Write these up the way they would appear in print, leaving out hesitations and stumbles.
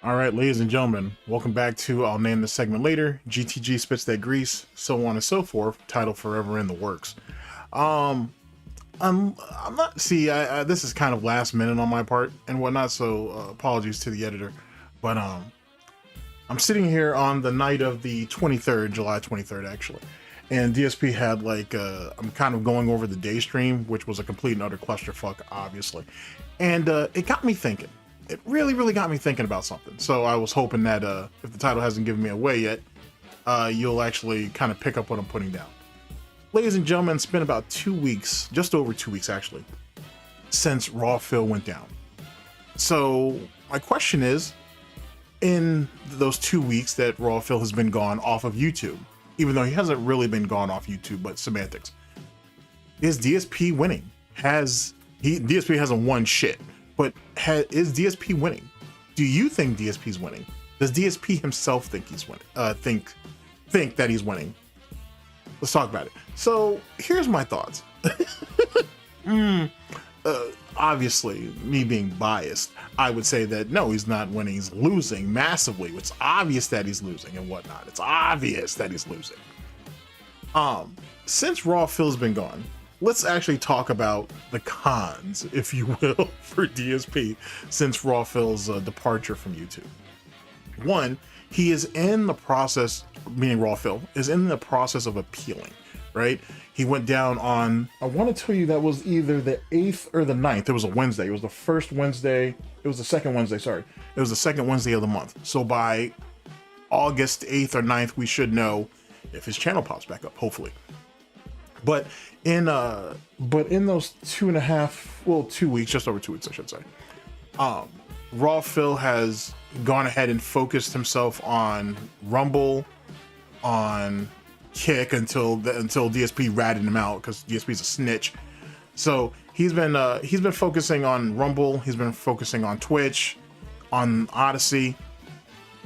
All right, ladies and gentlemen, welcome back to I'll name this segment later. GTG spits that grease, so on and so forth. Title forever in the works. I'm not. See, this is kind of last minute on my part and whatnot, so apologies to the editor. But I'm sitting here on the night of the 23rd, July 23rd, actually, and DSP had like I'm kind of going over the day stream, which was a complete and utter clusterfuck, obviously, and it got me thinking. It really got me thinking about something. So I was hoping that if the title hasn't given me away yet, you'll actually kind of pick up what I'm putting down. Ladies and gentlemen, it's been about 2 weeks, just over 2 weeks actually, since DSPGAMING went down. So my question is, in those 2 weeks that DSPGAMING has been gone off of YouTube, even though he hasn't really been gone off YouTube, but semantics, is DSP winning? DSP hasn't won shit. But is DSP winning? Do you think DSP is winning? Does DSP himself think he's winning? Think that he's winning? Let's talk about it. So here's my thoughts. Obviously, me being biased, I would say that no, he's not winning. He's losing massively. It's obvious that he's losing and whatnot. It's obvious that he's losing. Since DSPGAMING's been gone, let's actually talk about the cons, if you will, for DSP since DSPGAMING's departure from YouTube. One, he is in the process, meaning DSPGAMING, is in the process of appealing, right? He went down on, I want to tell you that was either the 8th or the 9th. It was a Wednesday. It was the first Wednesday. It was the second Wednesday, sorry. It was the second Wednesday of the month. So by August 8th or 9th, we should know if his channel pops back up, hopefully. But in those 2 weeks, just over 2 weeks, I should say, DSPGAMING has gone ahead and focused himself on Rumble, on Kick until DSP ratted him out because DSP's a snitch. So he's been focusing on Rumble. He's been focusing on Twitch, on Odyssey.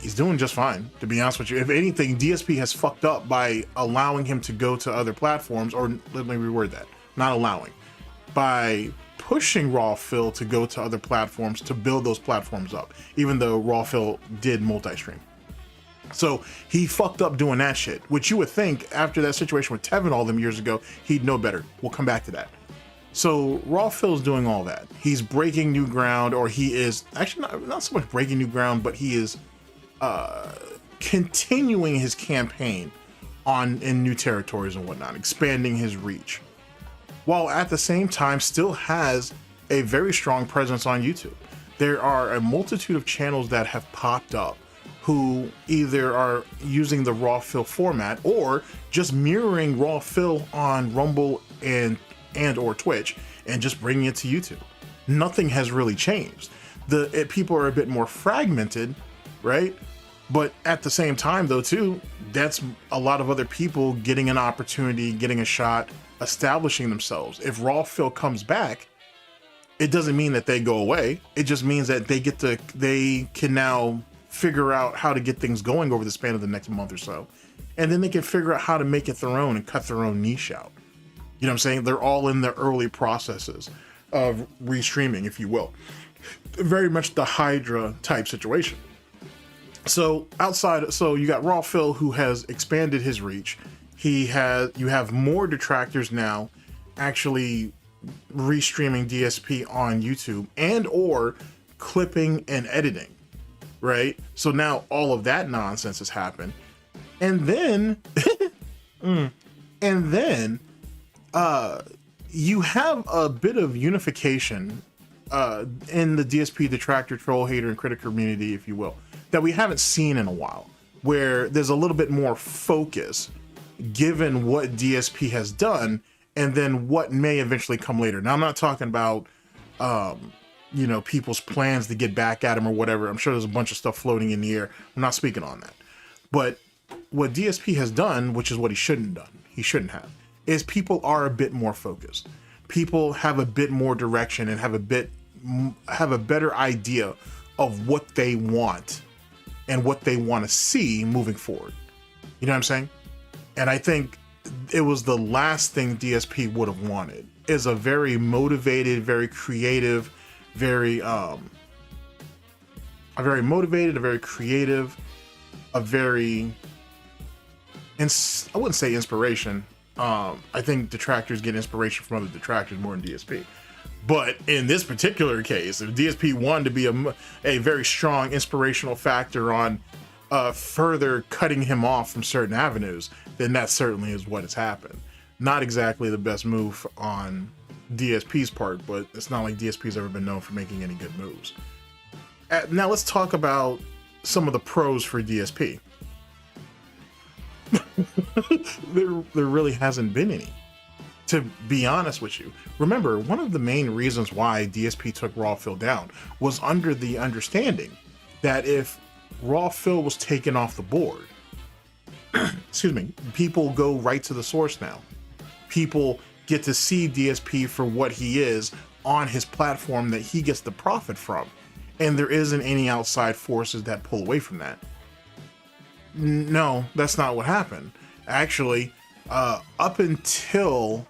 He's doing just fine, to be honest with you. If anything, DSP has fucked up by allowing him to go to other platforms, or let me reword that, not allowing, by pushing DSPGAMING to go to other platforms to build those platforms up, even though DSPGAMING did multi-stream. So he fucked up doing that shit, which you would think after that situation with Tevin all them years ago, he'd know better. We'll come back to that. So DSPGAMING is doing all that. He's breaking new ground, or he is actually not so much breaking new ground, but he is continuing his campaign in new territories and whatnot, expanding his reach, while at the same time still has a very strong presence on YouTube. There are a multitude of channels that have popped up who either are using the DSPGAMING format or just mirroring DSPGAMING on Rumble and or Twitch and just bringing it to YouTube. Nothing has really changed. People are a bit more fragmented, right? But at the same time, though, too, that's a lot of other people getting an opportunity, getting a shot, establishing themselves. If DSPGAMING comes back, it doesn't mean that they go away. It just means that they can now figure out how to get things going over the span of the next month or so. And then they can figure out how to make it their own and cut their own niche out. You know what I'm saying? They're all in the early processes of restreaming, if you will. Very much the Hydra type situation. So you got DSPGAMING who has expanded his reach. You have more detractors now actually restreaming DSP on YouTube and or clipping and editing, right? So now all of that nonsense has happened. And then you have a bit of unification in the DSP detractor, troll, hater, and critic community, if you will, that we haven't seen in a while, where there's a little bit more focus given what DSP has done and then what may eventually come later. Now, I'm not talking about, people's plans to get back at him or whatever. I'm sure there's a bunch of stuff floating in the air. I'm not speaking on that. But what DSP has done, which is what he shouldn't have, is people are a bit more focused. People have a bit more direction and have a better idea of what they want and what they want to see moving forward. You know what I'm saying? And I think it was the last thing DSP would have wanted, is a very motivated, very creative, very a very motivated, a very creative, a very, I wouldn't say inspiration. I think detractors get inspiration from other detractors more than DSP. But in this particular case, if DSP wanted to be a very strong inspirational factor on further cutting him off from certain avenues, then that certainly is what has happened. Not exactly the best move on DSP's part, but it's not like DSP's ever been known for making any good moves. Now let's talk about some of the pros for DSP. there really hasn't been any, to be honest with you. Remember, one of the main reasons why DSP took Rawphil down was under the understanding that if Rawphil was taken off the board, excuse me, people go right to the source now. People get to see DSP for what he is on his platform that he gets the profit from. And there isn't any outside forces that pull away from that. No, that's not what happened. Actually, up until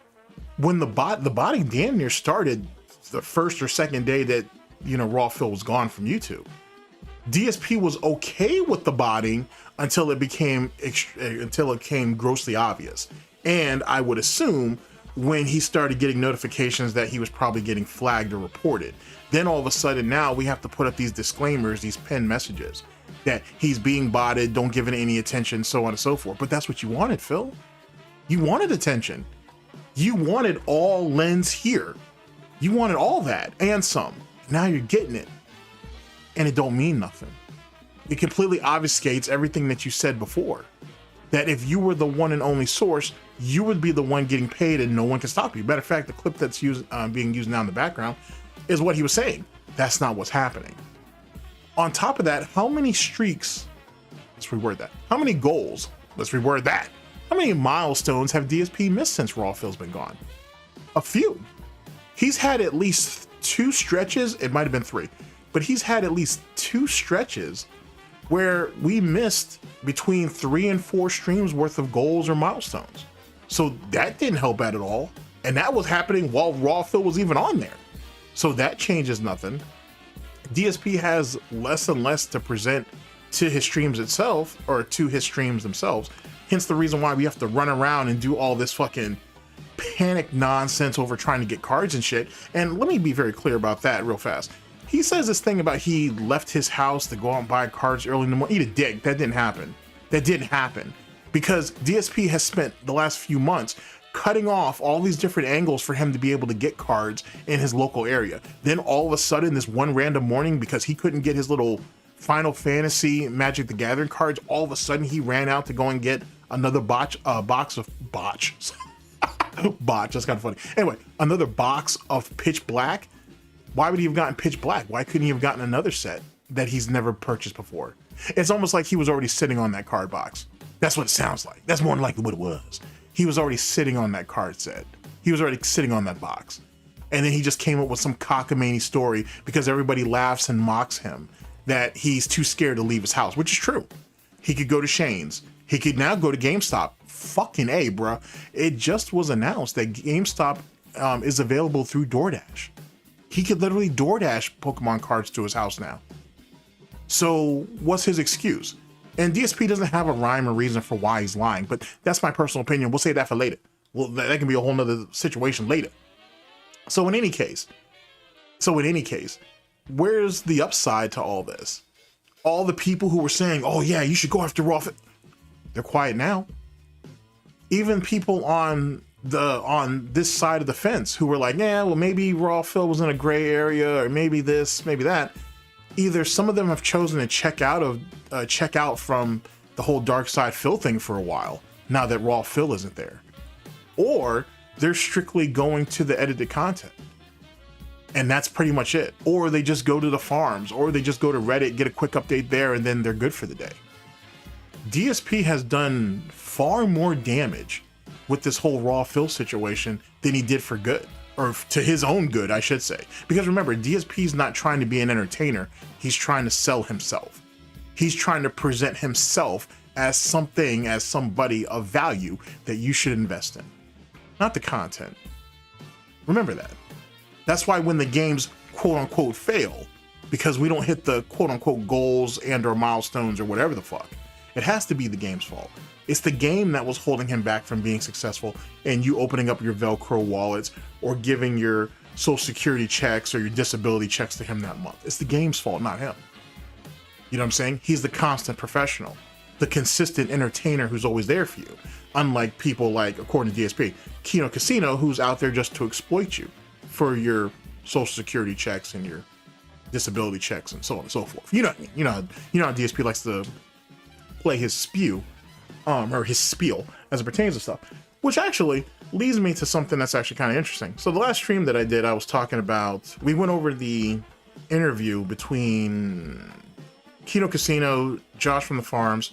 when the botting damn near started the first or second day that, you know, Rawphil was gone from YouTube. DSP was okay with the botting until it became grossly obvious. And I would assume when he started getting notifications that he was probably getting flagged or reported. Then all of a sudden now we have to put up these disclaimers, these pinned messages that he's being botted, don't give it any attention, so on and so forth. But that's what you wanted, Phil. You wanted attention. You wanted all lens here. You wanted all that and some. Now you're getting it. And it don't mean nothing. It completely obfuscates everything that you said before. That if you were the one and only source, you would be the one getting paid and no one can stop you. Matter of fact, the clip that's being used now in the background is what he was saying. That's not what's happening. On top of that, how many streaks, let's reword that. How many goals, let's reword that. How many milestones have DSP missed since Rawphil's been gone? A few. He's had at least 2 stretches, it might have been 3, but he's had at least 2 stretches where we missed between 3 and 4 streams worth of goals or milestones. So that didn't help out at all. And that was happening while Rawphil was even on there. So that changes nothing. DSP has less and less to present to his streams itself, or to his streams themselves. Hence the reason why we have to run around and do all this fucking panic nonsense over trying to get cards and shit. And let me be very clear about that real fast. He says this thing about he left his house to go out and buy cards early in the morning. Eat a dick. That didn't happen. That didn't happen. Because DSP has spent the last few months cutting off all these different angles for him to be able to get cards in his local area. Then all of a sudden, this one random morning, because he couldn't get his little Final Fantasy Magic the Gathering cards, all of a sudden he ran out to go and get another box of botch. Botch, that's kind of funny. Anyway, another box of Pitch Black. Why would he have gotten Pitch Black? Why couldn't he have gotten another set that he's never purchased before? It's almost like he was already sitting on that card box. That's what it sounds like. That's more than likely what it was. He was already sitting on that card set. He was already sitting on that box. And then he just came up with some cockamamie story because everybody laughs and mocks him that he's too scared to leave his house, which is true. He could go to Shane's. He could now go to GameStop. Fucking A, bruh. It just was announced that GameStop is available through DoorDash. He could literally DoorDash Pokemon cards to his house now. So what's his excuse? And DSP doesn't have a rhyme or reason for why he's lying, but that's my personal opinion. We'll save that for later. Well, that can be a whole nother situation later. So in any case, where's the upside to all this? All the people who were saying, oh yeah, you should go after Rawphil, they're quiet now. Even people on this side of the fence who were like, yeah, well, maybe Rawphil was in a gray area, or maybe this, maybe that. Either some of them have chosen to check out from the whole Darksydephil thing for a while, now that Rawphil isn't there. Or they're strictly going to the edited content. And that's pretty much it. Or they just go to the farms, or they just go to Reddit, get a quick update there, and then they're good for the day. DSP has done far more damage with this whole Rawphil situation than he did for good. Or to his own good, I should say. Because remember, DSP's not trying to be an entertainer. He's trying to sell himself. He's trying to present himself as something, as somebody of value that you should invest in. Not the content. Remember that. That's why when the games quote unquote fail, because we don't hit the quote unquote goals and or milestones or whatever the fuck. It has to be the game's fault. It's the game that was holding him back from being successful, and you opening up your Velcro wallets or giving your social security checks or your disability checks to him that month. It's the game's fault, not him. You know what I'm saying? He's the constant professional, the consistent entertainer who's always there for you. Unlike people like, according to DSP, KINO Casino, who's out there just to exploit you for your social security checks and your disability checks and so on and so forth. You know how DSP likes to play his spew, or his spiel as it pertains to stuff. Which actually leads me to something that's actually kind of interesting. So the last stream that I did, I was talking about, we went over the interview between KINO Casino, Josh from the Farms,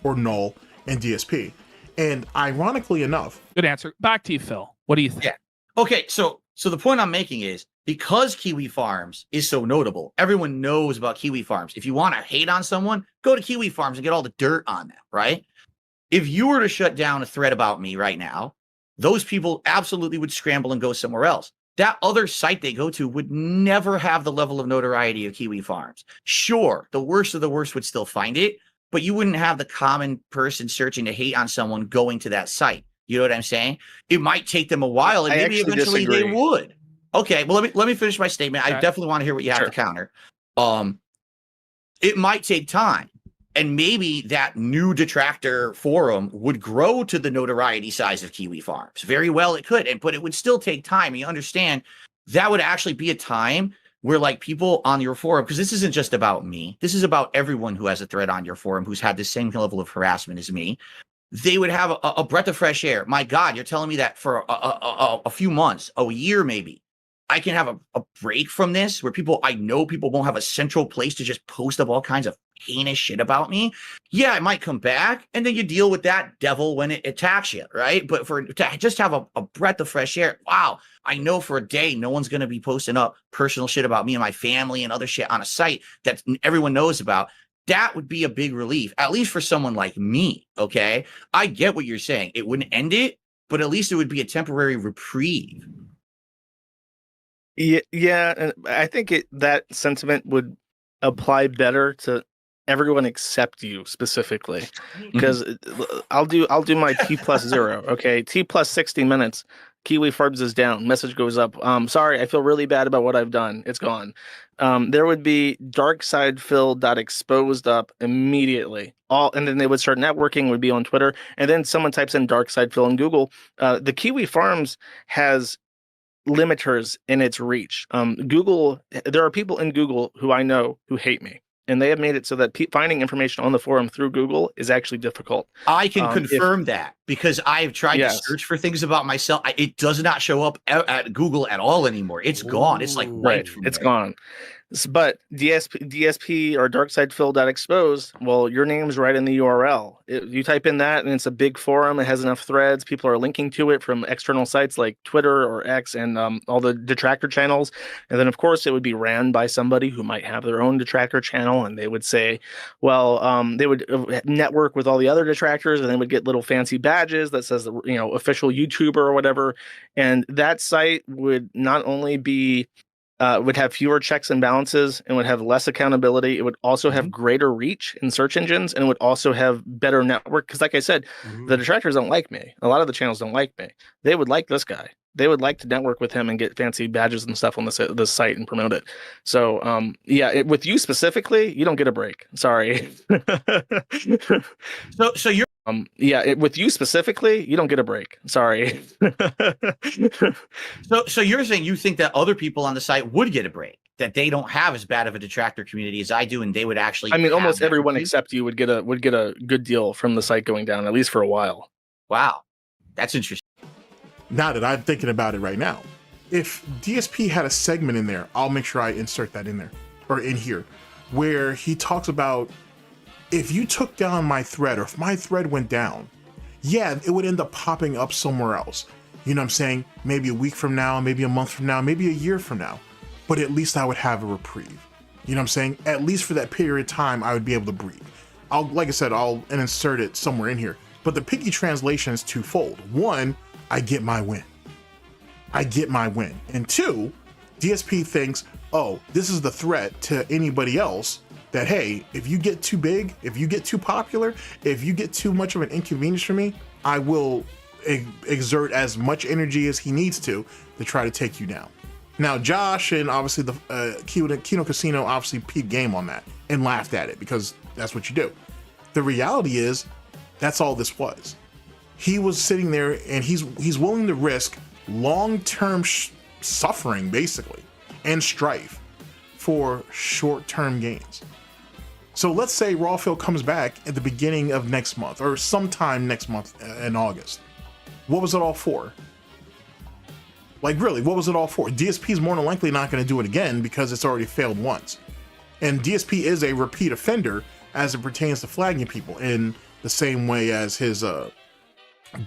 or Null, and DSP. And ironically enough... Good answer. Back to you, Phil. What do you think? Yeah. Okay, so the point I'm making is, because Kiwi Farms is so notable, everyone knows about Kiwi Farms. If you want to hate on someone, go to Kiwi Farms and get all the dirt on them, right? If you were to shut down a thread about me right now, those people absolutely would scramble and go somewhere else. That other site they go to would never have the level of notoriety of Kiwi Farms. Sure, the worst of the worst would still find it, but you wouldn't have the common person searching to hate on someone going to that site. You know what I'm saying? It might take them a while, and maybe eventually they would. Okay, well, let me finish my statement. Okay. I definitely want to hear what you have to counter. It might take time. And maybe that new detractor forum would grow to the notoriety size of Kiwi Farms. Very well, it could, but it would still take time. You understand that would actually be a time where, like, people on your forum, because this isn't just about me, this is about everyone who has a thread on your forum who's had the same level of harassment as me. They would have a breath of fresh air. My God, you're telling me that for a few months, a year maybe, I can have a break from this where I know people won't have a central place to just post up all kinds of heinous shit about me. Yeah, it might come back, and then you deal with that devil when it attacks you, right? But to just have a breath of fresh air, wow, I know for a day no one's going to be posting up personal shit about me and my family and other shit on a site that everyone knows about. That would be a big relief, at least for someone like me, okay? I get what you're saying. It wouldn't end it, but at least it would be a temporary reprieve. Yeah, and I think that sentiment would apply better to everyone except you specifically, because I'll do my T+0. Okay, T+60 minutes. Kiwi Farms is down. Message goes up. Sorry, I feel really bad about what I've done. It's gone. There would be Darksydephil.exposed up immediately. And then they would start networking. Would be on Twitter, and then someone types in Darksydephil in Google. The Kiwi Farms has limiters in its reach. Google, there are people in Google who I know who hate me, and they have made it so that finding information on the forum through Google is actually difficult. I can confirm that, because I've tried to search for things about myself. It does not show up at Google at all anymore. It's gone. It's like right. It's gone. But DSP or Darksydephil.exposed, well, your name's right in the URL. You type in that, and it's a big forum. It has enough threads. People are linking to it from external sites like Twitter or X and all the detractor channels. And then, of course, it would be ran by somebody who might have their own detractor channel, and they would say, well, they would network with all the other detractors, and they would get little fancy badges that says, official YouTuber or whatever. And that site would not only be would have fewer checks and balances and would have less accountability. It would also have greater reach in search engines, and it would also have better network. Because like I said, the detractors don't like me. A lot of the channels don't like me. They would like this guy. They would like to network with him and get fancy badges and stuff on the site and promote it. So, with you specifically, you don't get a break. Sorry. So you're with you specifically, you don't get a break. Sorry. So you're saying you think that other people on the site would get a break, that they don't have as bad of a detractor community as I do, and they would actually. I mean, almost everyone except you would get a good deal from the site going down, at least for a while. Wow, that's interesting. Now that I'm thinking about it right now, if DSP had a segment in there, I'll make sure I insert that in there, or in here, where he talks about, if you took down my thread, or if my thread went down, yeah, it would end up popping up somewhere else. You know what I'm saying? Maybe a week from now, maybe a month from now, maybe a year from now. But at least I would have a reprieve. You know what I'm saying? At least for that period of time, I would be able to breathe. Like I said, I'll insert it somewhere in here. But the picky translation is twofold. One, I get my win. I get my win. And two, DSP thinks oh, this is the threat to anybody else that, hey, if you get too big, if you get too popular, if you get too much of an inconvenience for me, I will exert as much energy as he needs to try to take you down. Now, Josh and obviously the KINO Casino obviously peeped game on that and laughed at it because that's what you do. The reality is that's all this was. He was sitting there and he's willing to risk long-term suffering basically and strife for short-term gains. So let's say Rawphil comes back at the beginning of next month or sometime next month in August. What was it all for? Like, really, what was it all for? DSP is more than likely not going to do it again because it's already failed once. And DSP is a repeat offender as it pertains to flagging people in the same way as his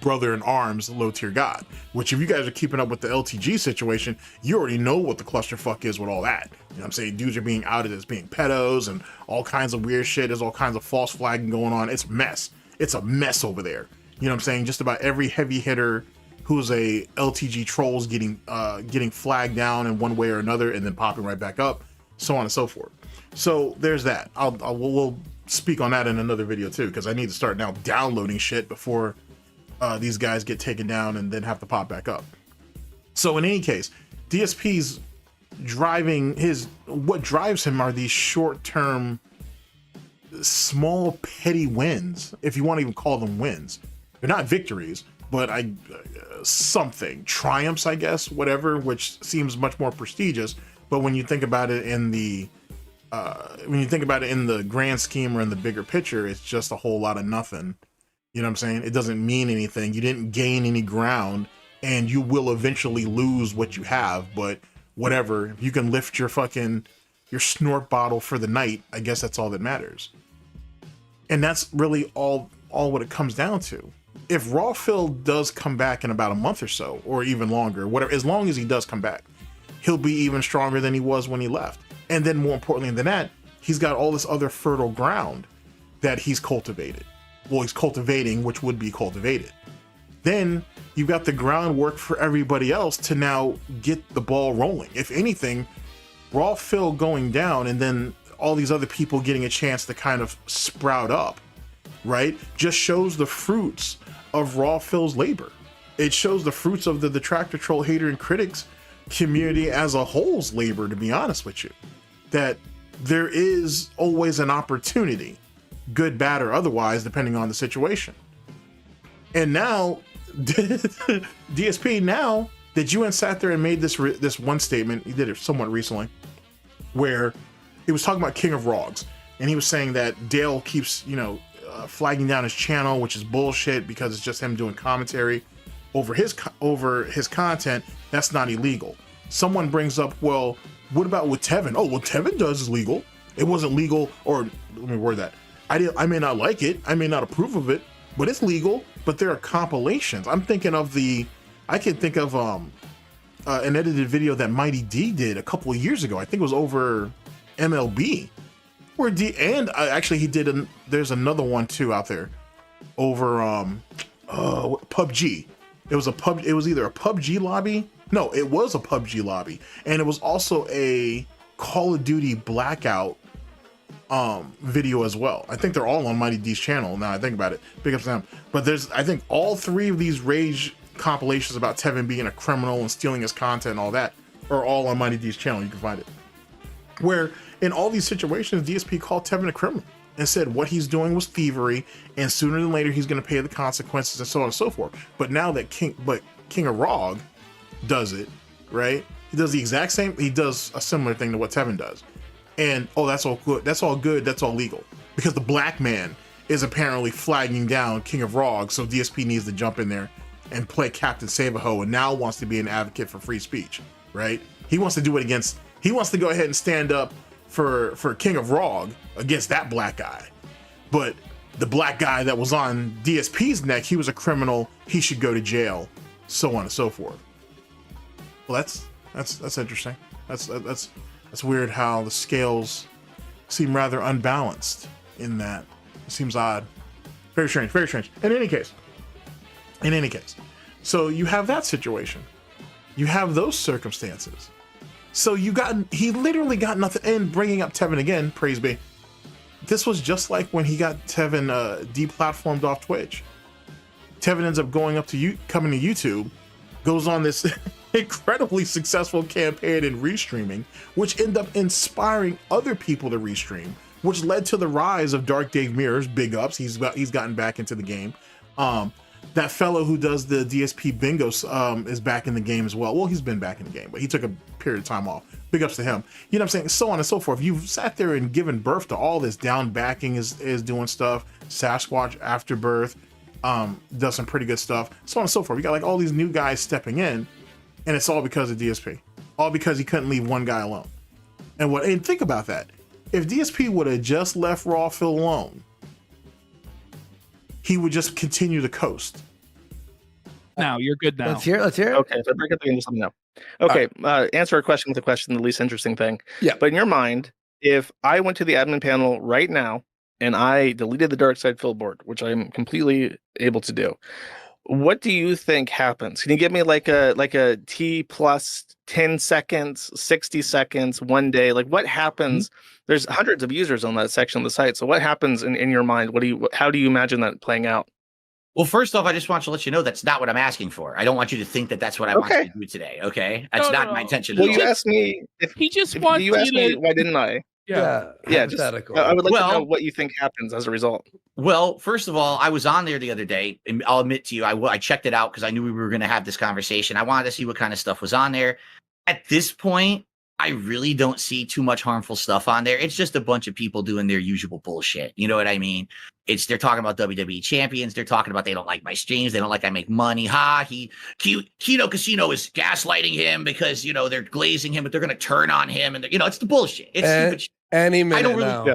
brother in arms, Low Tier God, which if you guys are keeping up with the LTG situation, you already know what the clusterfuck is with all that. You know what I'm saying? Dudes are being outed as being pedos and all kinds of weird shit. There's all kinds of false flagging going on. It's a mess. It's a mess over there. You know what I'm saying? Just about every heavy hitter who's a LTG troll's getting flagged down in one way or another and then popping right back up, so on and so forth. So there's that. We'll speak on that in another video too, because I need to start now downloading shit before these guys get taken down and then have to pop back up. So in any case, DSP's what drives him are these short-term, small, petty wins, if you want to even call them wins. They're not victories, but something triumphs, I guess, whatever, which seems much more prestigious. But when you think about it in the grand scheme or in the bigger picture, it's just a whole lot of nothing. You know what I'm saying? It doesn't mean anything. You didn't gain any ground, and you will eventually lose what you have. But whatever, if you can lift your snort bottle for the night, I guess that's all that matters. And that's really all what it comes down to. If Rawphil does come back in about a month or so, or even longer, whatever, as long as he does come back, he'll be even stronger than he was when he left. And then more importantly than that, he's got all this other fertile ground that he's cultivated. Well, he's cultivating, which would be cultivated. Then you've got the groundwork for everybody else to now get the ball rolling. If anything, Rawphil going down and then all these other people getting a chance to kind of sprout up, right, just shows the fruits of Rawphil's labor. It shows the fruits of the detractor, troll, hater, and critics community as a whole's labor, to be honest with you. That there is always an opportunity, good, bad, or otherwise, depending on the situation. And now, DSP, now that you sat there and made this one statement, he did it somewhat recently, where he was talking about King of Rogs, and he was saying that Dale keeps, flagging down his channel, which is bullshit because it's just him doing commentary over his content. That's not illegal. Someone brings up, well, what about with Tevin? Oh, what Tevin does is legal. It wasn't legal, or let me word that. I may not like it, I may not approve of it, but it's legal. But there are compilations. I can think of an edited video that Mighty D did a couple of years ago. I think it was over MLB. Actually he did there's another one too out there over PUBG. It was either a PUBG lobby. No, it was a PUBG lobby, and it was also a Call of Duty Blackout video as well. I think they're all on Mighty D's channel now I think about it. Big ups to them. But I think all three of these rage compilations about Tevin being a criminal and stealing his content and all that are all on Mighty D's channel. You can find it. Where in all these situations, DSP called Tevin a criminal and said what he's doing was thievery, and sooner than later he's going to pay the consequences and so on and so forth. But now that King of Rog does it, right? He does the exact same. He does a similar thing to what Tevin does, and that's all good. That's all good. That's all legal because the black man is apparently flagging down King of Rog, so DSP needs to jump in there and play Captain Save-A-Ho, and now wants to be an advocate for free speech, right? He wants to do it against. He wants to go ahead and stand up for King of Rog against that black guy. But the black guy that was on DSP's neck, he was a criminal, he should go to jail, so on and so forth. Well, that's interesting. That's weird how the scales seem rather unbalanced in that. It seems odd. Very strange, very strange. In any case, so you have that situation. You have those circumstances. So he literally got nothing. And bringing up Tevin again, praise be. This was just like when he got Tevin deplatformed off Twitch. Tevin ends up coming to YouTube, goes on this incredibly successful campaign in restreaming, which ended up inspiring other people to restream, which led to the rise of Dark Dave Mirrors. Big ups, he's gotten back into the game. That fellow who does the DSP bingo is back in the game as well. Well, he's been back in the game, but he took a period of time off. Big ups to him. You know what I'm saying? So on and so forth. You've sat there and given birth to all this. Down Backing is doing stuff. Sasquatch Afterbirth does some pretty good stuff. So on and so forth. We got like all these new guys stepping in, and it's all because of DSP. All because he couldn't leave one guy alone. And think about that. If DSP would have just left Raw Phil alone, he would just continue to coast. Now you're good now. Let's hear it. Okay, so break it into something now. Okay, answer a question with a question, the least interesting thing. Yeah. But in your mind, if I went to the admin panel right now and I deleted the Darksydephil board, which I'm completely able to do, what do you think happens? Can you give me like a T plus 10 seconds, 60 seconds, 1 day? Like what happens? There's hundreds of users on that section of the site. So what happens in your mind? How do you imagine that playing out? Well, first off, I just want to let you know that's not what I'm asking for. I don't want you to think that that's what I want you to do today. Okay, that's not my intention. Well, you asked me if he just wants you asked me to. Why didn't I? Yeah. Just, I would like to know what you think happens as a result. Well, first of all, I was on there the other day, and I'll admit to you, I checked it out because I knew we were going to have this conversation. I wanted to see what kind of stuff was on there. At this point, I really don't see too much harmful stuff on there. It's just a bunch of people doing their usual bullshit. You know what I mean? They're talking about WWE champions. They're talking about they don't like my streams. They don't like I make money. KINO Casino is gaslighting him because, they're glazing him, but they're going to turn on him. And, it's the bullshit. It's stupid shit. Any minute I don't really. now. Yeah.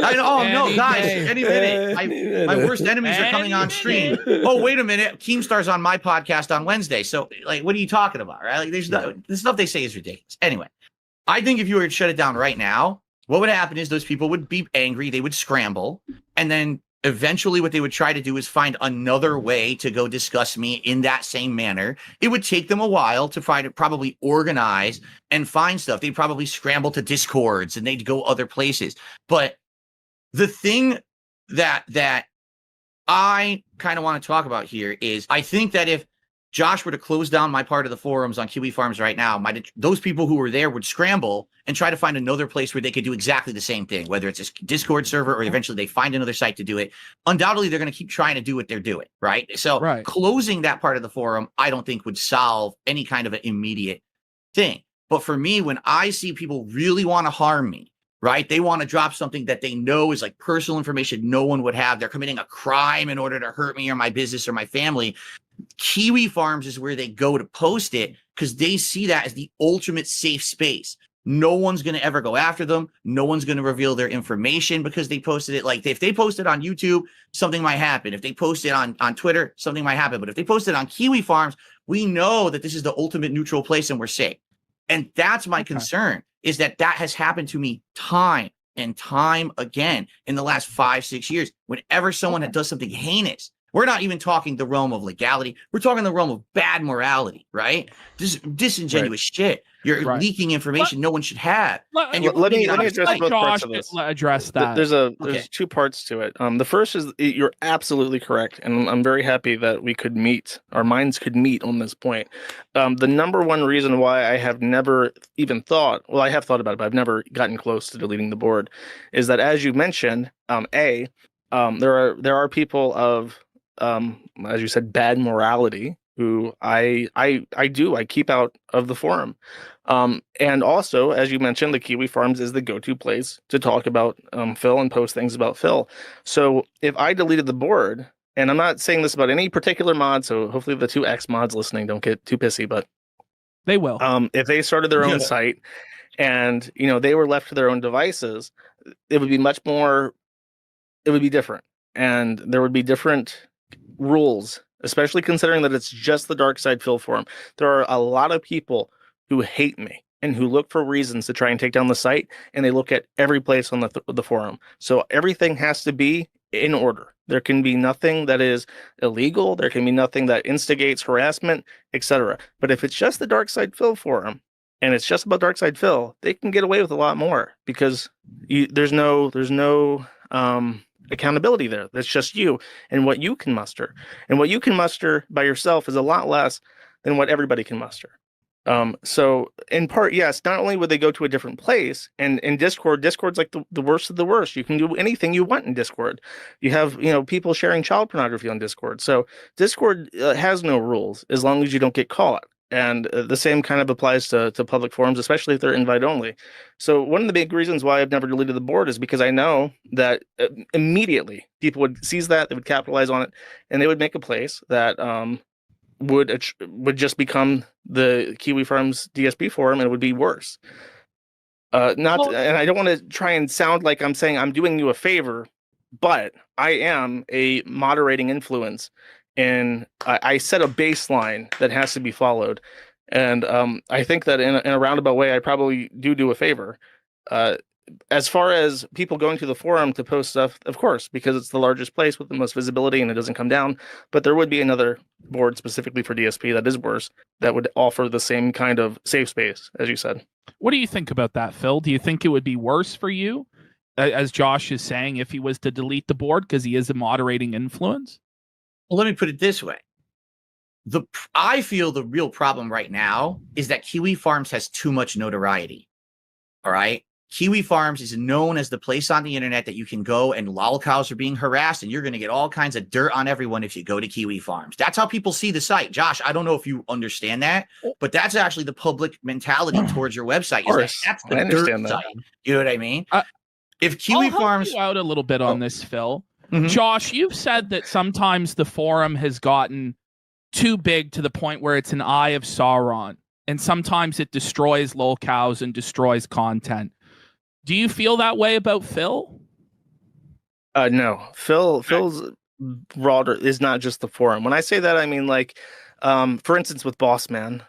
I know. Oh, no, guys. day. Any minute. My worst enemies are coming on stream. Oh, wait a minute. Keemstar's on my podcast on Wednesday. So, what are you talking about, right? Like, the stuff they say is ridiculous. Anyway, I think if you were to shut it down right now, what would happen is those people would be angry. They would scramble. And then eventually what they would try to do is find another way to go discuss me in that same manner. It would take them a while to probably organize and find stuff. They'd probably scramble to Discords and they'd go other places. But the thing that I kind of want to talk about here is I think that if Josh were to close down my part of the forums on Kiwi Farms right now, those people who were there would scramble and try to find another place where they could do exactly the same thing, whether it's a Discord server or eventually they find another site to do it. Undoubtedly, they're going to keep trying to do what they're doing, right? So closing that part of the forum, I don't think would solve any kind of an immediate thing. But for me, when I see people really want to harm me, right? They want to drop something that they know is like personal information no one would have. They're committing a crime in order to hurt me or my business or my family. Kiwi Farms is where they go to post it because they see that as the ultimate safe space. No one's going to ever go after them. No one's going to reveal their information because they posted it. Like if they post it on YouTube, something might happen. If they post it on Twitter, something might happen. But if they post it on Kiwi Farms, we know that this is the ultimate neutral place and we're safe. And that's my concern, is that has happened to me time and time again in the last 5-6 years. Whenever someone does something heinous, we're not even talking the realm of legality. We're talking the realm of bad morality, right? This is disingenuous shit. You're leaking information no one should have. Let me address both parts of this. Address that. There's two parts to it. The first is you're absolutely correct, and I'm very happy that we could meet. Our minds could meet on this point. The number one reason why I have never even thought, well, I have thought about it, but I've never gotten close to deleting the board, is that as you mentioned, there are people of as you said, bad morality, who I keep out of the forum. And also, as you mentioned, the Kiwi Farms is the go-to place to talk about Phil and post things about Phil. So if I deleted the board, and I'm not saying this about any particular mod, so hopefully the 2X mods listening don't get too pissy, but they will. If they started their own site and they were left to their own devices, it would be different. And there would be different rules, especially considering that it's just the Darksydephil forum. There are a lot of people who hate me and who look for reasons to try and take down the site, and they look at every place on the forum. So everything has to be in order. There can be nothing that is illegal. There can be nothing that instigates harassment, etc. But if it's just the Darksydephil forum, and it's just about Darksydephil, they can get away with a lot more because there's no accountability there. That's just you and what you can muster. And what you can muster by yourself is a lot less than what everybody can muster. So in part, yes, not only would they go to a different place, and in Discord's like the worst of the worst. You can do anything you want in Discord. You have, people sharing child pornography on Discord. So Discord has no rules as long as you don't get caught. And the same kind of applies to public forums, especially if they're invite only. So one of the big reasons why I've never deleted the board is because I know that immediately people would seize that, they would capitalize on it, and they would make a place that would just become the Kiwi Farms DSP forum, and it would be worse. And I don't want to try and sound like I'm saying I'm doing you a favor, but I am a moderating influence. And I set a baseline that has to be followed. And I think that in a roundabout way, I probably do a favor. As far as people going to the forum to post stuff, of course, because it's the largest place with the most visibility and it doesn't come down. But there would be another board specifically for DSP that is worse, that would offer the same kind of safe space, as you said. What do you think about that, Phil? Do you think it would be worse for you, as Josh is saying, if he was to delete the board because he is a moderating influence? Well, let me put it this way. I feel the real problem right now is that Kiwi Farms has too much notoriety. All right. Kiwi Farms is known as the place on the internet that you can go and lolcows are being harassed, and you're going to get all kinds of dirt on everyone if you go to Kiwi Farms. That's how people see the site. Josh, I don't know if you understand that, but that's actually the public mentality towards your website. That's the dirt site. You know what I mean? If Kiwi Farms you out a little bit on this, Phil. Mm-hmm. Josh, you've said that sometimes the forum has gotten too big to the point where it's an eye of Sauron, and sometimes it destroys lolcows and destroys content. Do you feel that way about Phil? No. Phil's broader is not just the forum. When I say that, I mean like, for instance, with Bossman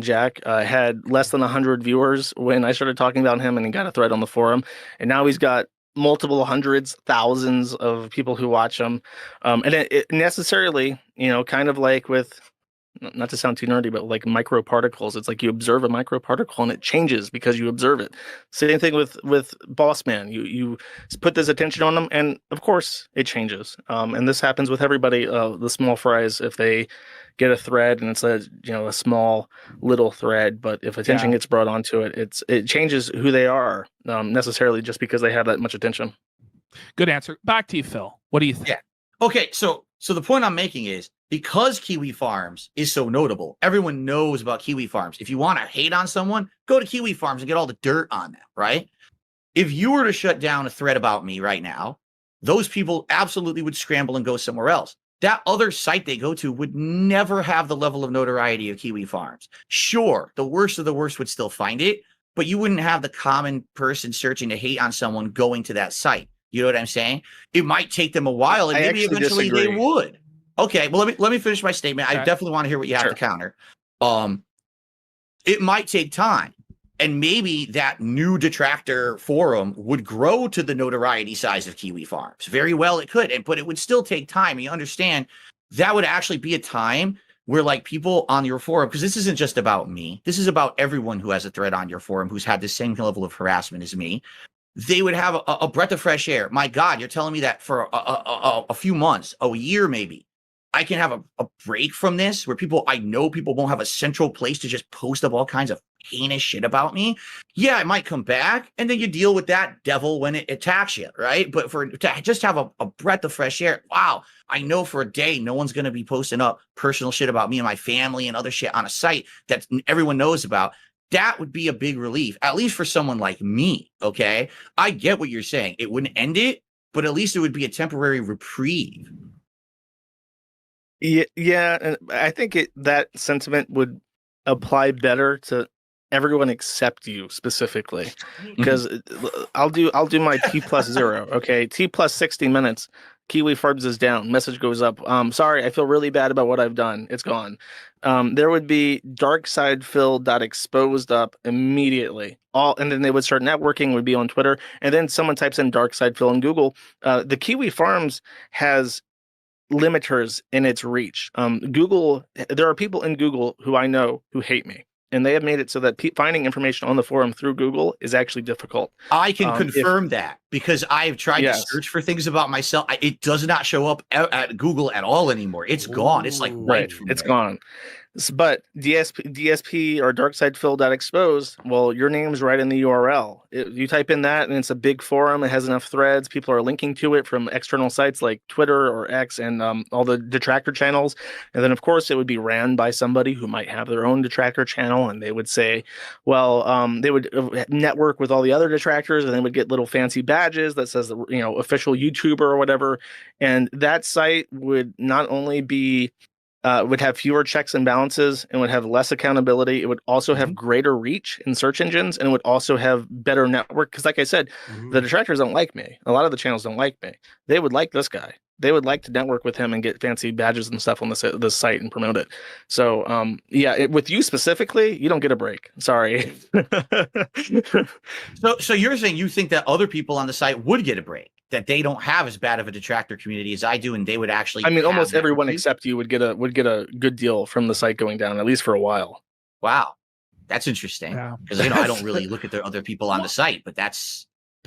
Jack had less than 100 viewers when I started talking about him, and he got a thread on the forum, and now he's got multiple hundreds, thousands of people who watch him. And it necessarily, kind of like with, not to sound too nerdy, but like microparticles, it's like you observe a microparticle and it changes because you observe it. Same thing with Bossman. You put this attention on them, and of course it changes. And this happens with everybody, the small fries, if they get a thread and it's a small little thread, but if attention gets brought onto it, it changes who they are, necessarily just because they have that much attention. Good answer. Back to you, Phil. What do you think? Yeah. Okay. So the point I'm making is, because Kiwi Farms is so notable, everyone knows about Kiwi Farms. If you want to hate on someone, go to Kiwi Farms and get all the dirt on them, right? If you were to shut down a thread about me right now, those people absolutely would scramble and go somewhere else. That other site they go to would never have the level of notoriety of Kiwi Farms. Sure, the worst of the worst would still find it, but you wouldn't have the common person searching to hate on someone going to that site. You know what I'm saying? It might take them a while, and maybe eventually they would. Okay, well, let me finish my statement. Okay. I definitely want to hear what you have to counter. It might take time, and maybe that new detractor forum would grow to the notoriety size of Kiwi Farms. Very well, it could, but it would still take time. You understand? That would actually be a time where, like, people on your forum, because this isn't just about me. This is about everyone who has a thread on your forum who's had the same level of harassment as me. They would have a breath of fresh air. My God, you're telling me that for a few months, a year maybe, I can have a break from this where I know people won't have a central place to just post up all kinds of heinous shit about me. Yeah, I might come back, and then you deal with that devil when it attacks you, right? But to just have a breath of fresh air, wow, I know for a day no one's going to be posting up personal shit about me and my family and other shit on a site that everyone knows about. That would be a big relief, at least for someone like me, okay? I get what you're saying. It wouldn't end it, but at least it would be a temporary reprieve. Yeah, and I think that sentiment would apply better to everyone except you specifically, because I'll do my T+0. Okay, T+60 minutes. Kiwi Farms is down. Message goes up. Sorry, I feel really bad about what I've done. It's gone. There would be Darksydephil.exposed up immediately. And then they would start networking, would be on Twitter. And then someone types in Darksydephil in Google. The Kiwi Farms has limiters in its reach. Google, there are people in Google who I know who hate me. and they have made it so that finding information on the forum through Google is actually difficult. I can confirm that because I've tried to search for things about myself. It does not show up at Google at all anymore. It's gone. It's like right. It's gone. But DSP or Darksydephil.expose, well, your name's right in the URL. You type in that, and it's a big forum. It has enough threads. People are linking to it from external sites like Twitter or X and all the detractor channels. And then, of course, it would be ran by somebody who might have their own detractor channel, and they would say, well, they would network with all the other detractors, and they would get little fancy badges that says, official YouTuber or whatever. And that site would not only be would have fewer checks and balances and would have less accountability. It would also have greater reach in search engines, and it would also have better network. Because like I said, the detractors don't like me. A lot of the channels don't like me. They would like this guy. They would like to network with him and get fancy badges and stuff on the site and promote it. So with you specifically, you don't get a break. Sorry. So you're saying you think that other people on the site would get a break, that they don't have as bad of a detractor community as I do, and they would actually. I mean, almost everyone except you would get a good deal from the site going down, at least for a while. Wow, that's interesting. Because I don't really look at the other people on the site, but that's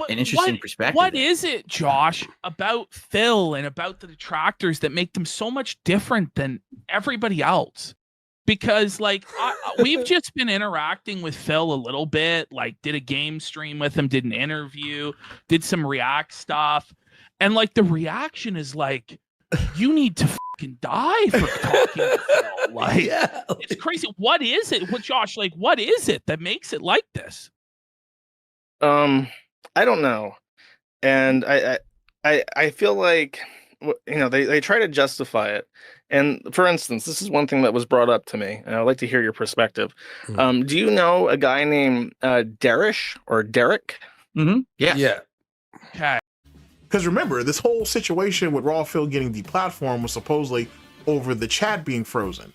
an interesting perspective. What is it, Josh, about Phil and about the detractors that make them so much different than everybody else? Because we've just been interacting with Phil a little bit, did a game stream with him, did an interview, did some React stuff. And the reaction is you need to fucking die for talking to Phil. It's crazy. What is it? Josh, what is it that makes it like this? I don't know. And I feel like, they try to justify it. And for instance, this is one thing that was brought up to me, and I'd like to hear your perspective. Do you know a guy named Darish or Derek? Mm-hmm. Yeah. Okay. Because remember, this whole situation with Raw Phil getting deplatformed was supposedly over the chat being frozen.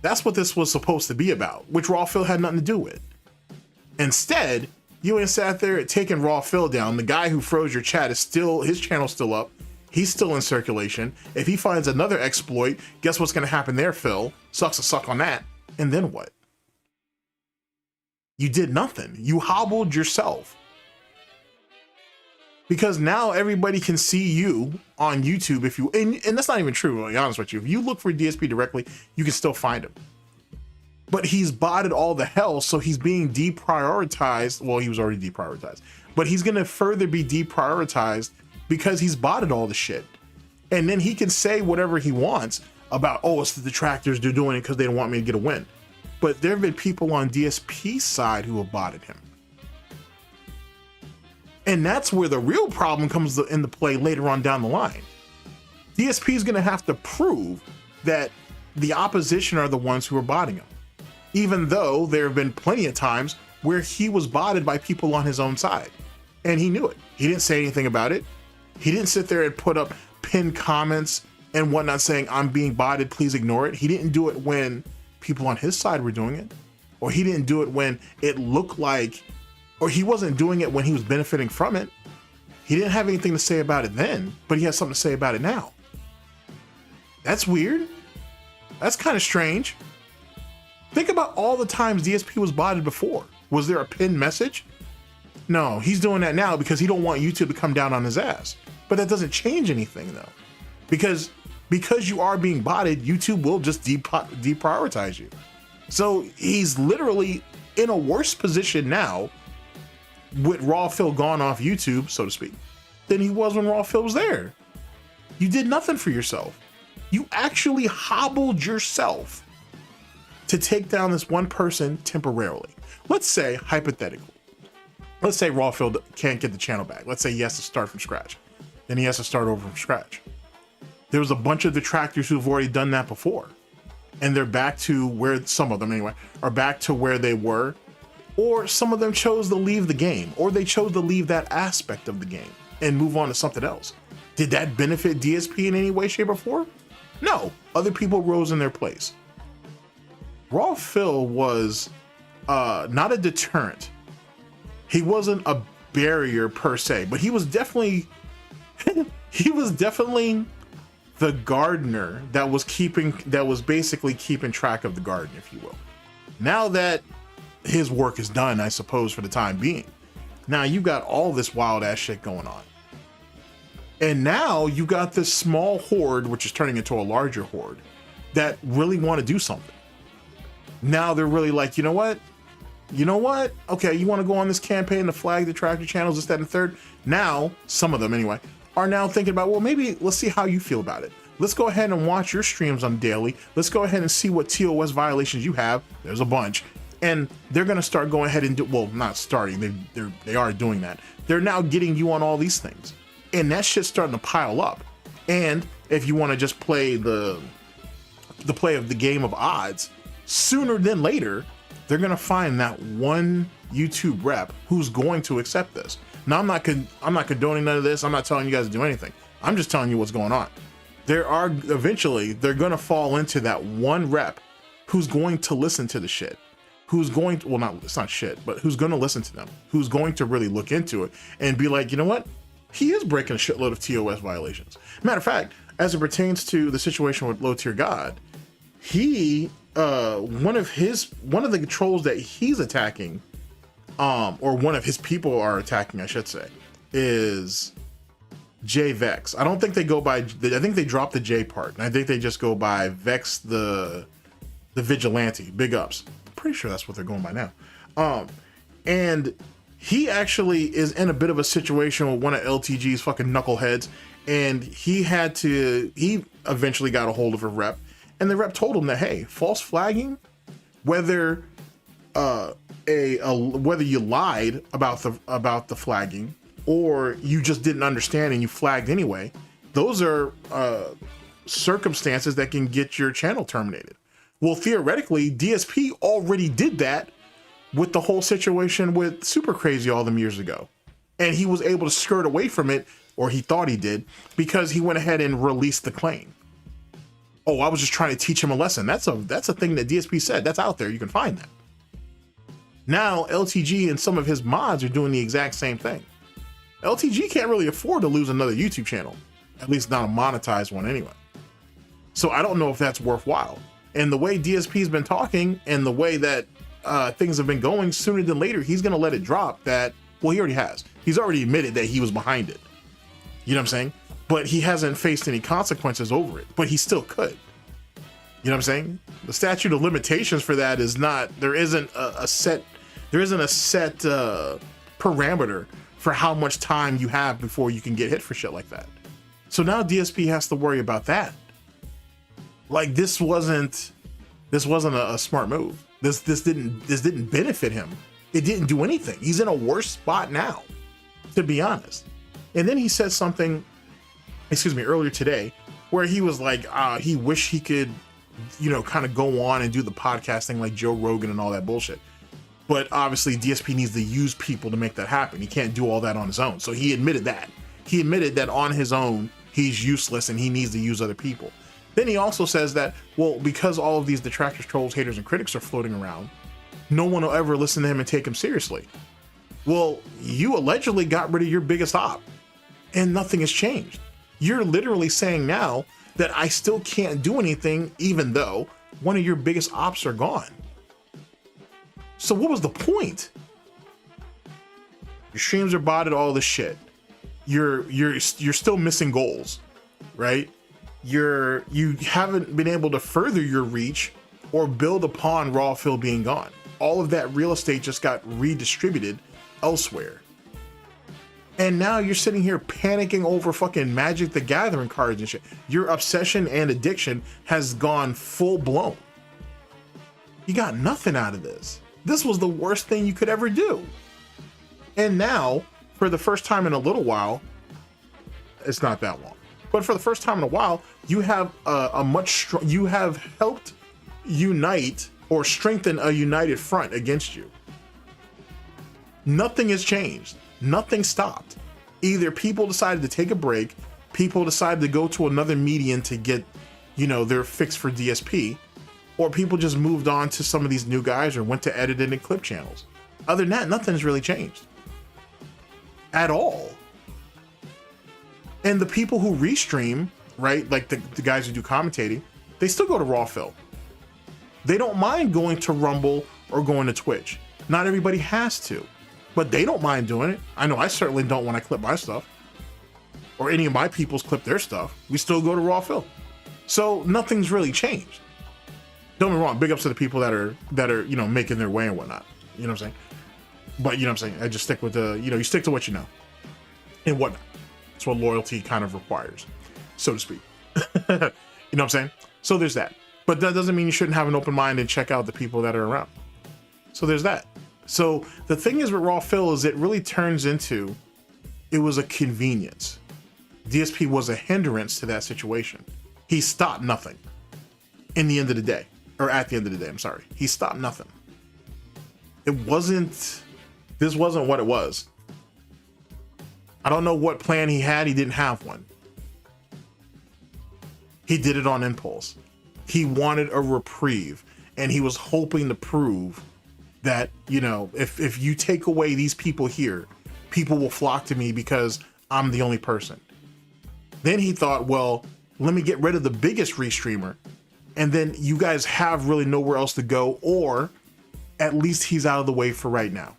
That's what this was supposed to be about, which Raw Phil had nothing to do with. Instead, you ain't sat there taking Raw Phil down. The guy who froze your chat his channel's still up. He's still in circulation. If he finds another exploit, guess what's going to happen there, Phil? Sucks to suck on that. And then what? You did nothing. You hobbled yourself. Because now everybody can see you on YouTube if you, and that's not even true, to be honest with you. If you look for DSP directly, you can still find him. But he's botted all the hell, so he's being deprioritized. Well, he was already deprioritized. But he's going to further be deprioritized because he's botted all the shit. And then he can say whatever he wants about, it's the detractors, they're doing it because they don't want me to get a win. But there have been people on DSP's side who have botted him. And that's where the real problem comes into play later on down the line. DSP is going to have to prove that the opposition are the ones who are botting him. Even though there have been plenty of times where he was botted by people on his own side. And he knew it. He didn't say anything about it. He didn't sit there and put up pinned comments and whatnot saying, I'm being botted, please ignore it. He didn't do it when people on his side were doing it. Or he didn't do it when it looked like, or he wasn't doing it when he was benefiting from it. He didn't have anything to say about it then, but he has something to say about it now. That's weird. That's kind of strange. Think about all the times DSP was botted before. Was there a pinned message? No, he's doing that now because he don't want YouTube to come down on his ass. But that doesn't change anything though. Because you are being botted, YouTube will just deprioritize you. So he's literally in a worse position now with Raw Phil gone off YouTube, so to speak, than he was when Raw Phil was there. You did nothing for yourself. You actually hobbled yourself to take down this one person temporarily. Let's say, hypothetically, let's say Raw Phil can't get the channel back. Let's say he has to start from scratch. Then he has to start over from scratch. There was a bunch of detractors who've already done that before. And they're back to where, some of them anyway, are back to where they were. Or some of them chose to leave the game. Or they chose to leave that aspect of the game and move on to something else. Did that benefit DSP in any way, shape, or form? No. Other people rose in their place. Raw Phil was not a deterrent. He wasn't a barrier per se, but he was definitely the gardener that was basically keeping track of the garden, if you will. Now that his work is done, I suppose, for the time being, now you got all this wild ass shit going on. And now you got this small horde, which is turning into a larger horde, that really want to do something. Now they're really like, you know what? You know what? Okay, you want to go on this campaign to flag the tractor channels, this, that, and the third? Now, some of them anyway, are now thinking about, well, maybe let's see how you feel about it. Let's go ahead and watch your streams on daily. Let's go ahead and see what TOS violations you have. There's a bunch. And they're going to start going ahead and do, well, not starting, they are doing that. They're now getting you on all these things. And that shit's starting to pile up. And if you want to just play the play of the game of odds, sooner than later, they're going to find that one YouTube rep who's going to accept this. Now, I'm not condoning none of this. I'm not telling you guys to do anything. I'm just telling you what's going on. Eventually, they're going to fall into that one rep who's going to listen to the shit. Who's going to, well, it's not shit, but who's going to listen to them. Who's going to really look into it and be like, you know what? He is breaking a shitload of TOS violations. Matter of fact, as it pertains to the situation with Low Tier God, he one of the trolls that he's attacking, or one of his people are attacking, I should say, is J Vex. I don't think they go by, I think they dropped the J part, and I think they just go by Vex the Vigilante. Big ups. I'm pretty sure that's what they're going by now. And he actually is in a bit of a situation with one of LTG's fucking knuckleheads, and he eventually got a hold of a rep, and the rep told him that, hey, false flagging, whether whether you lied about the flagging or you just didn't understand and you flagged anyway, those are circumstances that can get your channel terminated. Well, theoretically, DSP already did that with the whole situation with Super Crazy all them years ago. And he was able to skirt away from it, or he thought he did, because he went ahead and released the claim. Oh, I was just trying to teach him a lesson. That's a thing that DSP said. That's out there. You can find that. Now, LTG and some of his mods are doing the exact same thing. LTG can't really afford to lose another YouTube channel, at least not a monetized one anyway. So I don't know if that's worthwhile. And the way DSP's been talking and the way that things have been going, sooner than later, he's going to let it drop that, well, he already has. He's already admitted that he was behind it. You know what I'm saying? But he hasn't faced any consequences over it, but he still could. You know what I'm saying? The statute of limitations for that is not, there isn't a set parameter for how much time you have before you can get hit for shit like that. So now DSP has to worry about that. Like, this wasn't a smart move. This didn't benefit him. It didn't do anything. He's in a worse spot now, to be honest. And then he said something, earlier today, where he was like, he wished he could, kind of go on and do the podcasting like Joe Rogan and all that bullshit. But obviously DSP needs to use people to make that happen. He can't do all that on his own. So he admitted that. He admitted that on his own, he's useless and he needs to use other people. Then he also says that, well, because all of these detractors, trolls, haters, and critics are floating around, no one will ever listen to him and take him seriously. Well, you allegedly got rid of your biggest op and nothing has changed. You're literally saying now that I still can't do anything even though one of your biggest ops are gone. So what was the point? Your streams are botted, all this shit. You're still missing goals, right? You haven't been able to further your reach or build upon raw fill being gone. All of that real estate just got redistributed elsewhere. And now you're sitting here panicking over fucking Magic the Gathering cards and shit. Your obsession and addiction has gone full blown. You got nothing out of this. This was the worst thing you could ever do. And now, for the first time in a little while, it's not that long, but for the first time in a while, you have you have helped unite or strengthen a united front against you. Nothing has changed. Nothing stopped. Either people decided to take a break, people decided to go to another medium to get, their fix for DSP, or people just moved on to some of these new guys or went to edited and clip channels. Other than that, nothing's really changed. At all. And the people who restream, right, like the guys who do commentating, they still go to raw fill. They don't mind going to Rumble or going to Twitch. Not everybody has to, but they don't mind doing it. I know I certainly don't when I clip my stuff, or any of my people's clip their stuff. We still go to Raw Phil. So nothing's really changed. Don't get me wrong, big ups to the people that are, you know, making their way and whatnot. You know what I'm saying? But you know what I'm saying? I just stick with the, you know, you stick to what you know and whatnot. That's what loyalty kind of requires, so to speak. You know what I'm saying? So there's that. But that doesn't mean you shouldn't have an open mind and check out the people that are around. So there's that. So the thing is with Raw Phil is it really turns into, it was a convenience. DSP was a hindrance to that situation. He stopped nothing in the end of the day, or at the end of the day, I'm sorry. He stopped nothing. This wasn't what it was. I don't know what plan he had. He didn't have one. He did it on impulse. He wanted a reprieve, and he was hoping to prove that, you know, if you take away these people here, people will flock to me because I'm the only person. Then he thought, well, let me get rid of the biggest restreamer, and then you guys have really nowhere else to go, or at least he's out of the way for right now.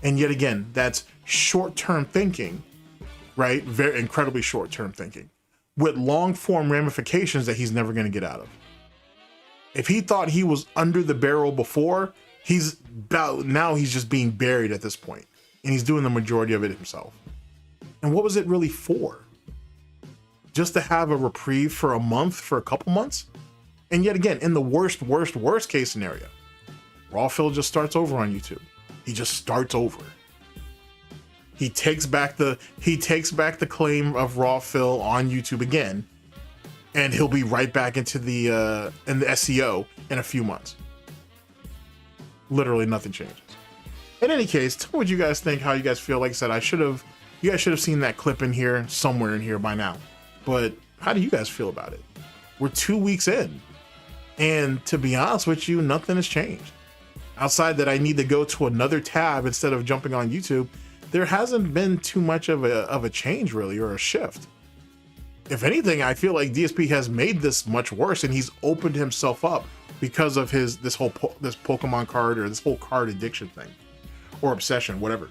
And yet again, that's short-term thinking, right? Very incredibly short-term thinking with long-form ramifications that he's never going to get out of. If he thought he was under the barrel before, now he's just being buried at this point, and he's doing the majority of it himself. And what was it really for? Just to have a reprieve for a month, for a couple months? And yet again, in the worst case scenario, Raw Phil just starts over on YouTube. He just starts over. He takes back the claim of Raw Phil on YouTube again, and he'll be right back into the SEO in a few months. Literally nothing changes. In any case, tell me what you guys think, how you guys feel. Like I said, you guys should have seen that clip in here, somewhere in here by now. But how do you guys feel about it? We're 2 weeks in, and to be honest with you, nothing has changed. Outside that I need to go to another tab instead of jumping on YouTube, there hasn't been too much of a change really, or a shift. If anything, I feel like DSP has made this much worse, and he's opened himself up because of this Pokemon card, or this whole card addiction thing, or obsession, whatever.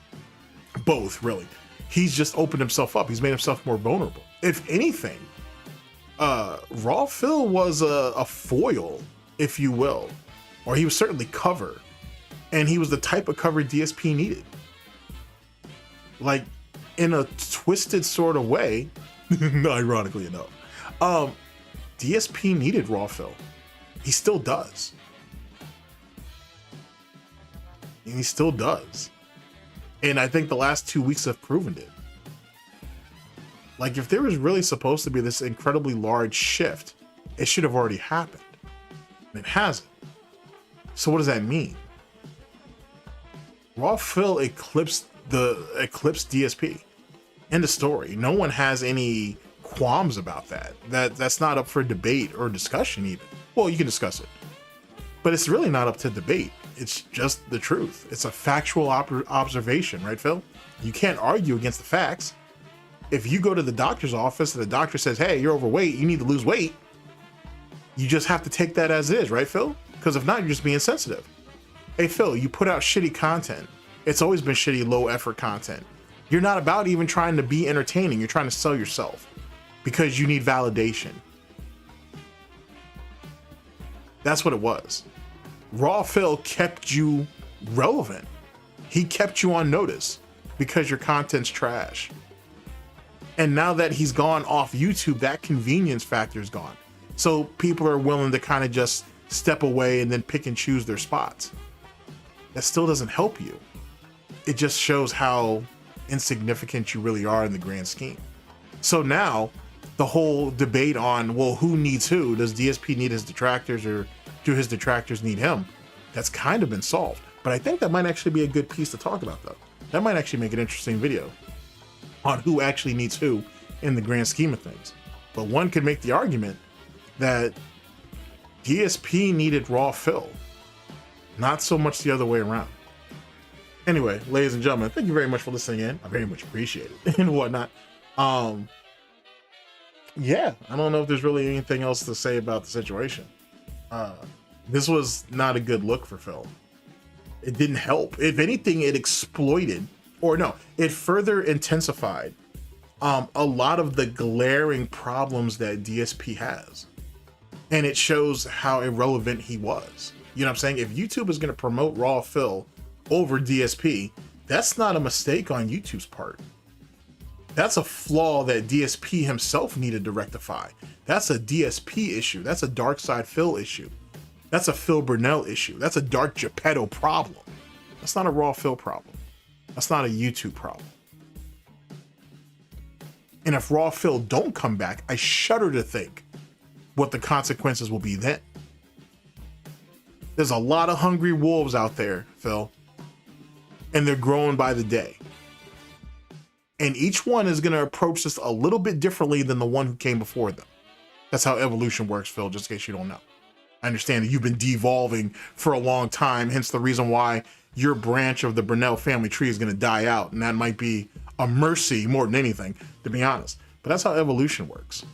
Both, really. He's just opened himself up. He's made himself more vulnerable. If anything, Raw Phil was a foil, if you will, or he was certainly cover, and he was the type of cover DSP needed. Like, in a twisted sort of way, ironically enough, DSP needed Raw Phil. He still does. And he still does. And I think the last 2 weeks have proven it. Like, if there was really supposed to be this incredibly large shift, it should have already happened. And it hasn't. So what does that mean? Raw Phil eclipsed DSP. End of story. No one has any qualms about that. That's not up for debate or discussion even. Well, you can discuss it, but it's really not up to debate. It's just the truth. It's a factual observation, right, Phil? You can't argue against the facts. If you go to the doctor's office and the doctor says, hey, you're overweight, you need to lose weight, you just have to take that as is, right, Phil? Because if not, you're just being sensitive. Hey, Phil, you put out shitty content. It's always been shitty, low effort content. You're not about even trying to be entertaining. You're trying to sell yourself because you need validation. That's what it was. Raw Phil kept you relevant. He kept you on notice because your content's trash. And now that he's gone off YouTube, that convenience factor is gone. So people are willing to kind of just step away and then pick and choose their spots. That still doesn't help you. It just shows how insignificant you really are in the grand scheme. So now the whole debate on, well, who needs who? Does DSP need his detractors, or do his detractors need him? That's kind of been solved. But I think that might actually be a good piece to talk about, though. That might actually make an interesting video on who actually needs who in the grand scheme of things. But one could make the argument that DSP needed Raw Phil, not so much the other way around. Anyway, ladies and gentlemen, thank you very much for listening in. I very much appreciate it and whatnot. Yeah, I don't know if there's really anything else to say about the situation. This was not a good look for Phil. It didn't help. If anything, it exploited, or no, it further intensified a lot of the glaring problems that DSP has. And it shows how irrelevant he was. You know what I'm saying? If YouTube is going to promote Raw Phil over DSP, that's not a mistake on YouTube's part. That's a flaw that DSP himself needed to rectify. That's a DSP issue. That's a Darksydephil issue. That's a Phil Burnell issue. That's a Dark Geppetto problem. That's not a Raw Phil problem. That's not a YouTube problem. And if Raw Phil don't come back, I shudder to think what the consequences will be then. There's a lot of hungry wolves out there, Phil, and they're growing by the day. And each one is going to approach this a little bit differently than the one who came before them. That's how evolution works, Phil, just in case you don't know. I understand that you've been devolving for a long time, hence the reason why your branch of the Burnell family tree is going to die out. And that might be a mercy more than anything, to be honest. But that's how evolution works.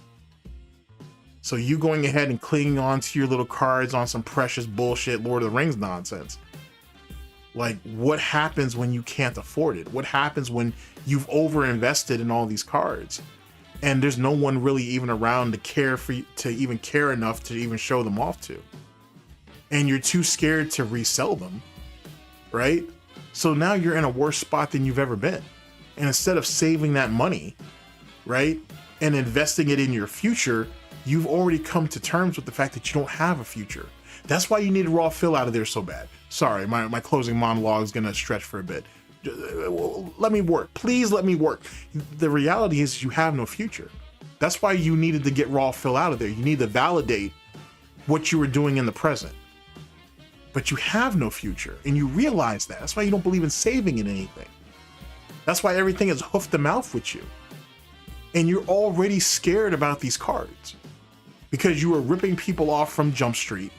So you going ahead and clinging on to your little cards on some precious bullshit Lord of the Rings nonsense. Like, what happens when you can't afford it? What happens when you've overinvested in all these cards and there's no one really even around to care for you, to even care enough to even show them off to? And you're too scared to resell them, right? So now you're in a worse spot than you've ever been. And instead of saving that money, right, and investing it in your future, you've already come to terms with the fact that you don't have a future. That's why you needed Raw Phil out of there so bad. Sorry, my closing monologue is going to stretch for a bit. Let me work. Please let me work. The reality is you have no future. That's why you needed to get Raw Phil out of there. You need to validate what you were doing in the present. But you have no future, and you realize that. That's why you don't believe in saving in anything. That's why everything is hoof to mouth with you. And you're already scared about these cards because you were ripping people off from Jump Street,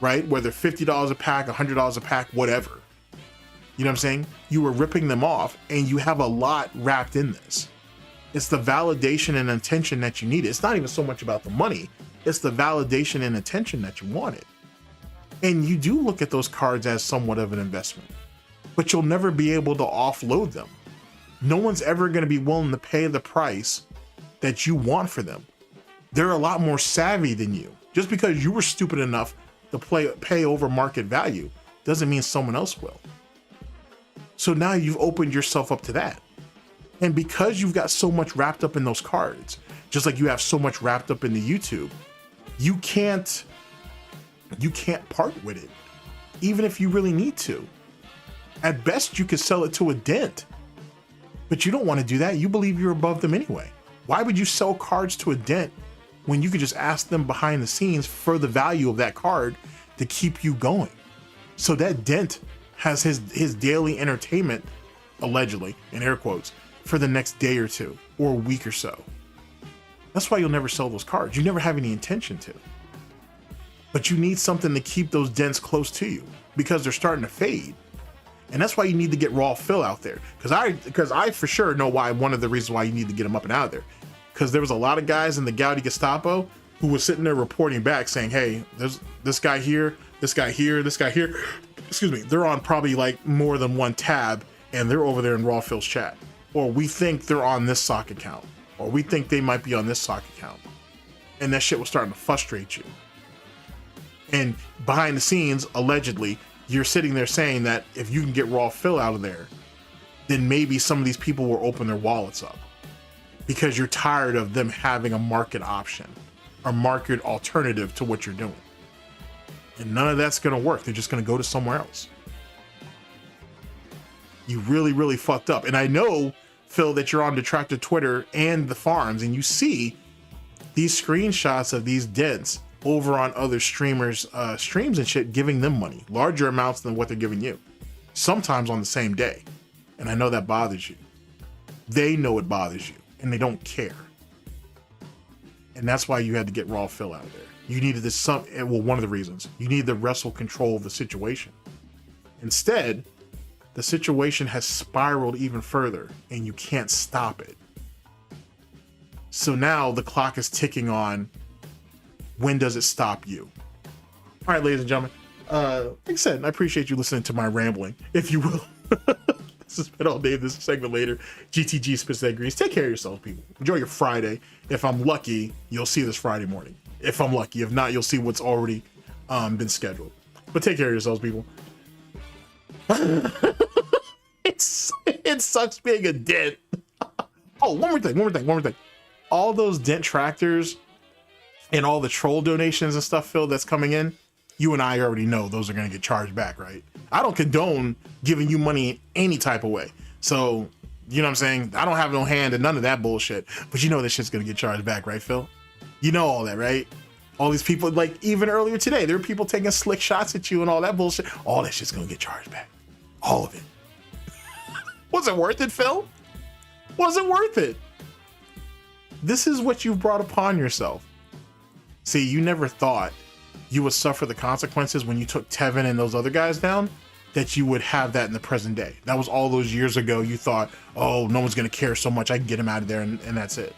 right? Whether $50 a pack, $100 a pack, whatever. You know what I'm saying? You were ripping them off, and you have a lot wrapped in this. It's the validation and attention that you need. It's not even so much about the money. It's the validation and attention that you wanted. And you do look at those cards as somewhat of an investment, but you'll never be able to offload them. No one's ever going to be willing to pay the price that you want for them. They're a lot more savvy than you. Just because you were stupid enough to pay over market value doesn't mean someone else will. So now you've opened yourself up to that. And because you've got so much wrapped up in those cards, just like you have so much wrapped up in the YouTube, you can't part with it, even if you really need to. At best, you could sell it to a dent. But you don't want to do that. You believe you're above them anyway. Why would you sell cards to a dent when you could just ask them behind the scenes for the value of that card to keep you going? So that dent has his daily entertainment, allegedly, in air quotes, for the next day or two or a week or so. That's why you'll never sell those cards. You never have any intention to. But you need something to keep those dents close to you because they're starting to fade. And that's why you need to get Raw Phil out there. Because I for sure know why, one of the reasons why you need to get him up and out of there. Because there was a lot of guys in the Gouty Gestapo who was sitting there reporting back saying, hey, there's this guy here, this guy here, this guy here. Excuse me, they're on probably like more than one tab and they're over there in Raw Phil's chat. Or we think they're on this sock account. Or we think they might be on this sock account. And that shit was starting to frustrate you. And behind the scenes, allegedly, you're sitting there saying that if you can get Raw Phil out of there, then maybe some of these people will open their wallets up because you're tired of them having a market option or market alternative to what you're doing. And none of that's going to work. They're just going to go to somewhere else. You really, really fucked up. And I know, Phil, that you're on Detractor Twitter and the farms, and you see these screenshots of these dents over on other streamers' streams and shit, giving them money, larger amounts than what they're giving you, sometimes on the same day. And I know that bothers you. They know it bothers you, and they don't care. And that's why you had to get Raw Phil out of there. You needed this, one of the reasons. You needed to wrestle control of the situation. Instead, the situation has spiraled even further, and you can't stop it. So now the clock is ticking on, when does it stop you? All right, ladies and gentlemen. Like I said, I appreciate you listening to my rambling, if you will. This has been all day. This segment later. GTG Specific Greens. Take care of yourselves, people. Enjoy your Friday. If I'm lucky, you'll see this Friday morning. If I'm lucky. If not, you'll see what's already been scheduled. But take care of yourselves, people. It sucks being a dent. Oh, one more thing. All those dent tractors and all the troll donations and stuff, Phil, that's coming in, you and I already know those are going to get charged back, right? I don't condone giving you money in any type of way. So, you know what I'm saying? I don't have no hand in none of that bullshit. But you know this shit's going to get charged back, right, Phil? You know all that, right? All these people, like even earlier today, there were people taking slick shots at you and all that bullshit. All that shit's going to get charged back. All of it. Was it worth it, Phil? Was it worth it? This is what you've brought upon yourself. See, you never thought you would suffer the consequences when you took Tevin and those other guys down, that you would have that in the present day. That was all those years ago. You thought, oh, no one's going to care so much. I can get him out of there and that's it.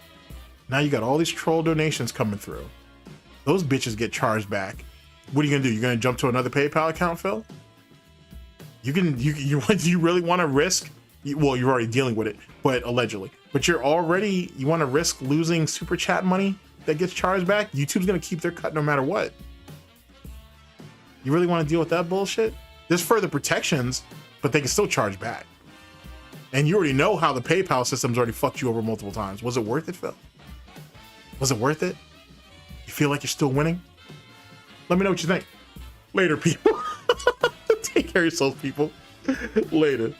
Now you got all these troll donations coming through. Those bitches get charged back. What are you going to do? You're going to jump to another PayPal account, Phil? You really want to risk? Well, you're already dealing with it, but allegedly. But you want to risk losing super chat money that gets charged back? YouTube's going to keep their cut no matter what. You really want to deal with that bullshit? There's further protections, but they can still charge back. And you already know how the PayPal system's already fucked you over multiple times. Was it worth it, Phil? Was it worth it? You feel like you're still winning? Let me know what you think. Later, people. Take care of yourselves, people. Later.